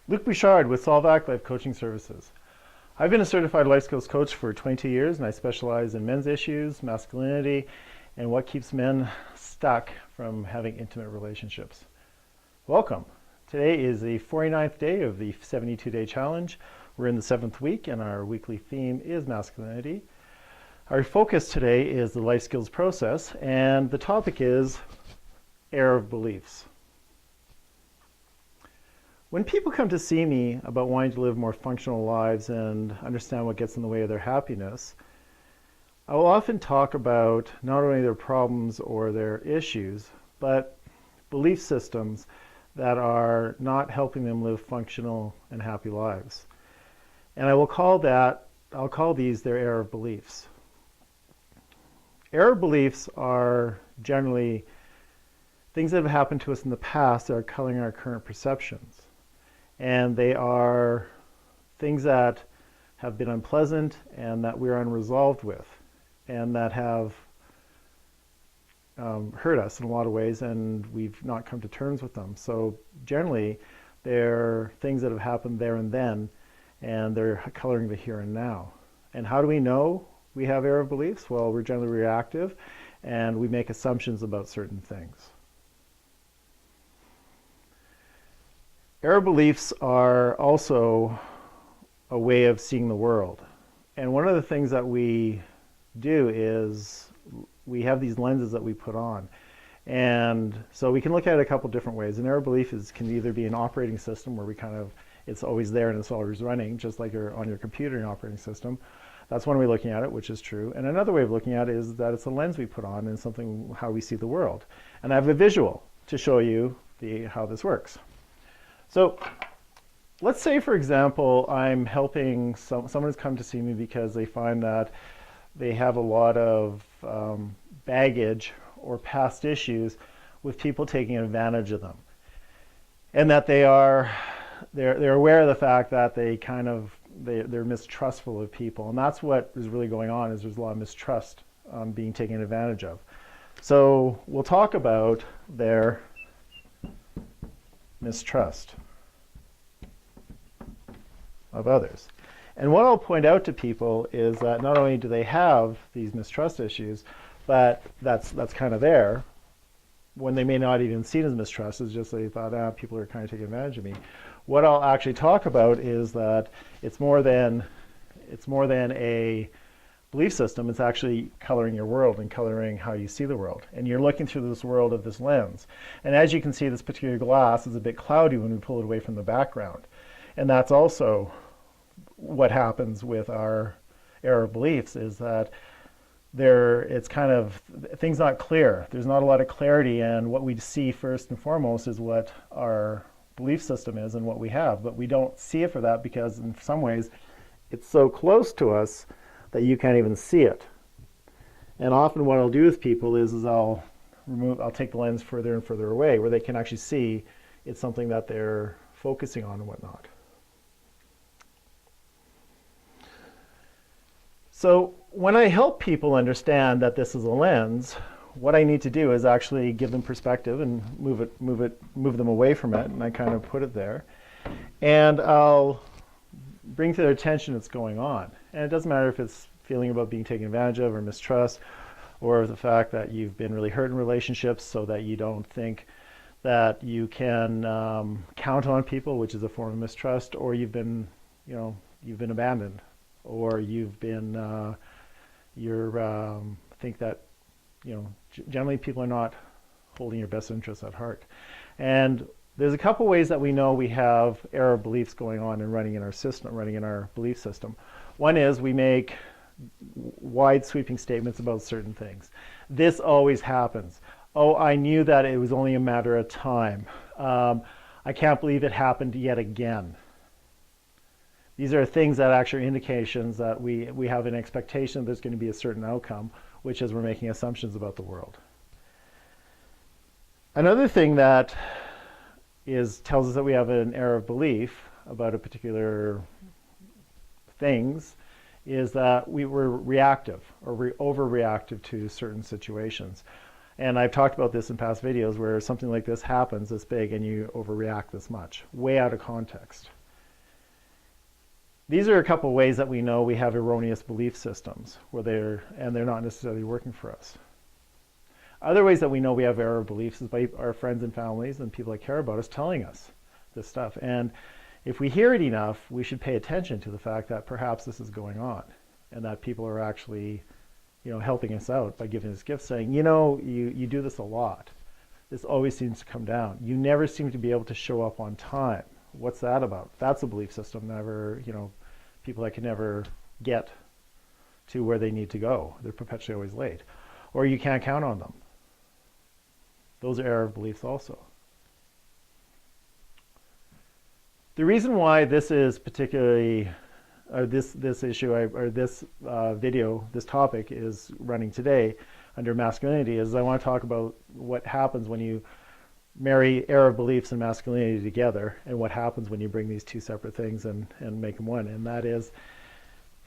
Luc Bouchard with Solvac Life Coaching Services. I've been a certified life skills coach for 22 years, and I specialize in men's issues, masculinity, and what keeps men stuck from having intimate relationships. Welcome. Today is the 49th day of the 72-day challenge. We're in the 7th week, and our weekly theme is masculinity. Our focus today is the life skills process, and the topic is error of beliefs. When people come to see me about wanting to live more functional lives and understand what gets in the way of their happiness, I will often talk about not only their problems or their issues, but belief systems that are not helping them live functional and happy lives. And I'll call these their error of beliefs. Error beliefs are generally things that have happened to us in the past that are coloring our current perceptions. And they are things that have been unpleasant and that we're unresolved with and that have hurt us in a lot of ways, and we've not come to terms with them. So generally, they're things that have happened there and then, and they're coloring the here and now. And how do we know we have error beliefs? Well, we're generally reactive, and we make assumptions about certain things. Error beliefs are also a way of seeing the world. And one of the things that we do is we have these lenses that we put on. And so we can look at it a couple different ways. An error belief can either be an operating system where it's always there and it's always running, just like on your computer, an operating system. That's one way of looking at it, which is true. And another way of looking at it is that it's a lens we put on and something how we see the world. And I have a visual to show you how this works. So let's say, for example, I'm helping someone has come to see me because they find that they have a lot of baggage or past issues with people taking advantage of them, and that they're aware of the fact that they're mistrustful of people, and that's what is really going on. Is there's a lot of mistrust being taken advantage of. So we'll talk about their mistrust of others. And what I'll point out to people is that not only do they have these mistrust issues, but that's kind of there when they may not even see it as mistrust. It's just they thought, people are kind of taking advantage of me. What I'll actually talk about is that it's more than a belief system. It's actually coloring your world and coloring how you see the world. And you're looking through this world of this lens. And as you can see, this particular glass is a bit cloudy when we pull it away from the background. And that's also what happens with our error of beliefs, is that it's kind of things not clear. There's not a lot of clarity, and what we see first and foremost is what our belief system is and what we have. But we don't see it for that because in some ways it's so close to us that you can't even see it. And often what I'll do with people is I'll take the lens further and further away where they can actually see it's something that they're focusing on and whatnot. So when I help people understand that this is a lens, what I need to do is actually give them perspective and move them away from it, and I kind of put it there. And I'll bring to their attention what's going on. And it doesn't matter if it's feeling about being taken advantage of or mistrust, or the fact that you've been really hurt in relationships so that you don't think that you can count on people, which is a form of mistrust, or you've been abandoned, or you've been think that generally people are not holding your best interests at heart. And there's a couple ways that we know we have error beliefs going on and running in our system, running in our belief system. One is we make wide sweeping statements about certain things. This always happens. Oh, I knew that it was only a matter of time. I can't believe it happened yet again. These are things that actually are indications that we have an expectation there's going to be a certain outcome, which is we're making assumptions about the world. Another thing that tells us that we have an error of belief about a particular things is that we were reactive or overreactive to certain situations. And I've talked about this in past videos where something like this happens this big and you overreact this much, way out of context. These are a couple ways that we know we have erroneous belief systems, where they're not necessarily working for us. Other ways that we know we have error beliefs is by our friends and families and people that care about us telling us this stuff. And if we hear it enough, we should pay attention to the fact that perhaps this is going on, and that people are actually, helping us out by giving us gifts, saying, you do this a lot. This always seems to come down. You never seem to be able to show up on time. What's that about? That's a belief system. People that can never get to where they need to go. They're perpetually always late. Or you can't count on them. Those are error beliefs also. The reason why this is particularly, this issue, or this video, this topic is running today under masculinity is I want to talk about what happens when you marry error beliefs and masculinity together, and what happens when you bring these two separate things and make them one. And that is,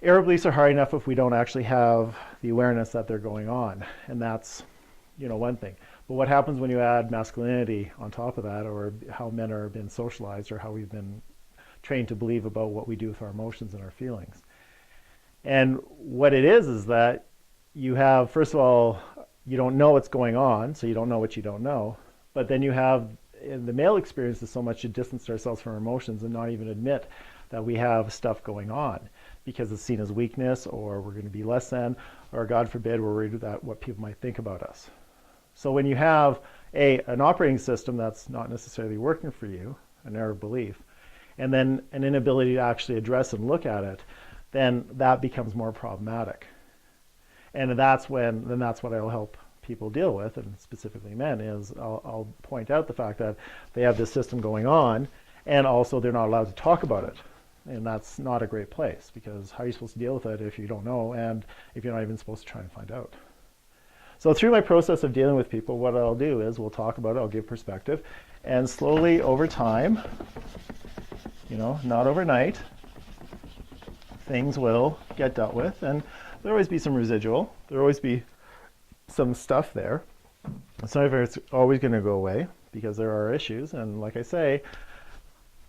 error beliefs are hard enough if we don't actually have the awareness that they're going on. And that's, one thing. But what happens when you add masculinity on top of that, or how men are been socialized, or how we've been trained to believe about what we do with our emotions and our feelings? And what it is that you have, first of all, you don't know what's going on, so you don't know what you don't know. But then you have, in the male experience, is so much to distance ourselves from our emotions and not even admit that we have stuff going on, because it's seen as weakness, or we're going to be less than, or God forbid, we're worried about what people might think about us. So when you have an operating system that's not necessarily working for you, an error belief, and then an inability to actually address and look at it, then that becomes more problematic. And that's what I'll help people deal with, and specifically men, is I'll point out the fact that they have this system going on, and also they're not allowed to talk about it. And that's not a great place, because how are you supposed to deal with it if you don't know, and if you're not even supposed to try and find out? So through my process of dealing with people, what I'll do is we'll talk about it, I'll give perspective, and slowly over time, not overnight, things will get dealt with, and there'll always be some residual, there'll always be some stuff there. It's not even, it's always going to go away, because there are issues, and like I say,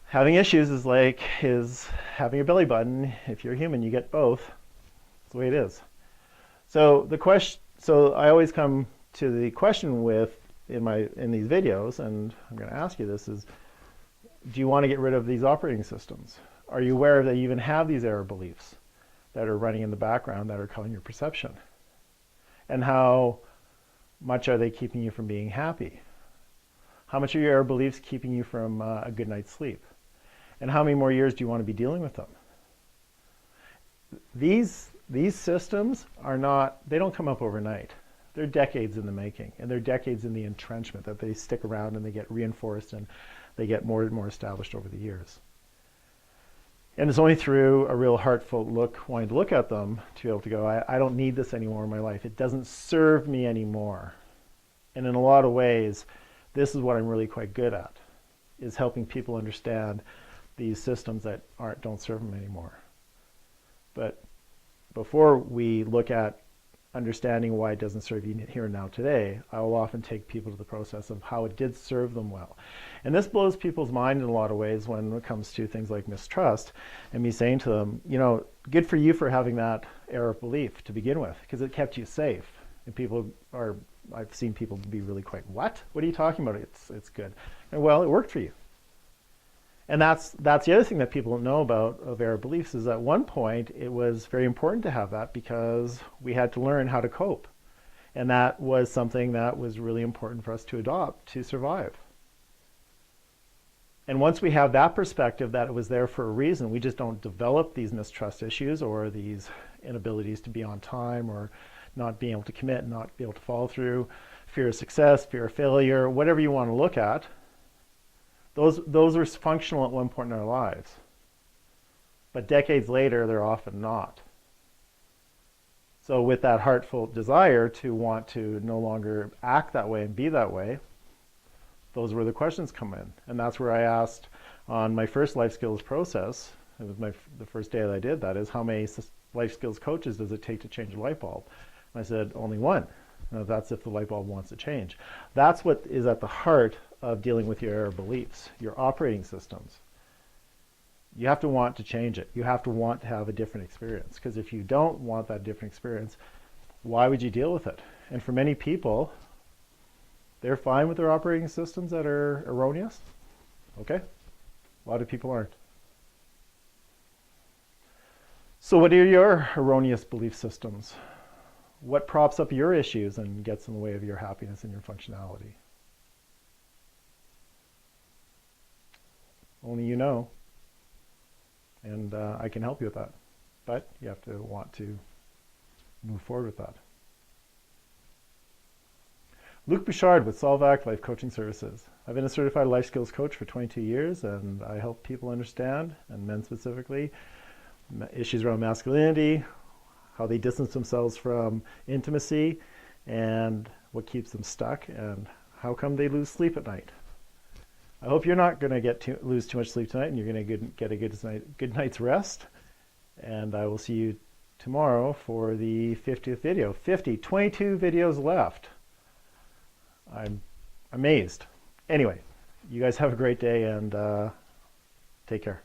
having issues is like having a belly button. If you're human, you get both. That's the way it is. So I always come to the question in these videos, and I'm going to ask you this, is do you want to get rid of these operating systems? Are you aware that you even have these error beliefs that are running in the background that are coloring your perception? And how much are they keeping you from being happy? How much are your error beliefs keeping you from a good night's sleep? And how many more years do you want to be dealing with them? These systems they don't come up overnight. They're decades in the making, and they're decades in the entrenchment, that they stick around and they get reinforced and they get more and more established over the years. And it's only through a real heartfelt wanting to look at them, to be able to go, I don't need this anymore in my life. It doesn't serve me anymore. And in a lot of ways, this is what I'm really quite good at, is helping people understand these systems that don't serve them anymore. But before we look at understanding why it doesn't serve you here and now today, I will often take people to the process of how it did serve them well. And this blows people's mind in a lot of ways when it comes to things like mistrust, and me saying to them, good for you for having that error of belief to begin with, because it kept you safe. And I've seen people be really quite, what are you talking about? It's good. And well, it worked for you. And that's the other thing that people don't know about of error beliefs, is at one point it was very important to have that, because we had to learn how to cope. And that was something that was really important for us to adopt to survive. And once we have that perspective that it was there for a reason, we just don't develop these mistrust issues or these inabilities to be on time, or not being able to commit, not be able to follow through, fear of success, fear of failure, whatever you want to look at. Those are functional at one point in our lives. But decades later, they're often not. So with that heartfelt desire to want to no longer act that way and be that way, those are where the questions come in. And that's where I asked on my first life skills process, it was the first day that I did that, is how many life skills coaches does it take to change a light bulb? And I said, only one. Now, that's if the light bulb wants to change. That's what is at the heart of dealing with your error beliefs, your operating systems. You have to want to change it. You have to want to have a different experience. Because if you don't want that different experience, why would you deal with it? And for many people, they're fine with their operating systems that are erroneous. Okay? A lot of people aren't. So what are your erroneous belief systems? What props up your issues and gets in the way of your happiness and your functionality? Only you know. And I can help you with that. But you have to want to move forward with that. Luc Bouchard with Solvac Life Coaching Services. I've been a certified life skills coach for 22 years, and I help people understand, and men specifically, issues around masculinity, how they distance themselves from intimacy, and what keeps them stuck, and how come they lose sleep at night. I hope you're not going to lose too much sleep tonight, and you're going to get a good night's rest. And I will see you tomorrow for the 50th video. 22 videos left. I'm amazed. Anyway, you guys have a great day, and take care.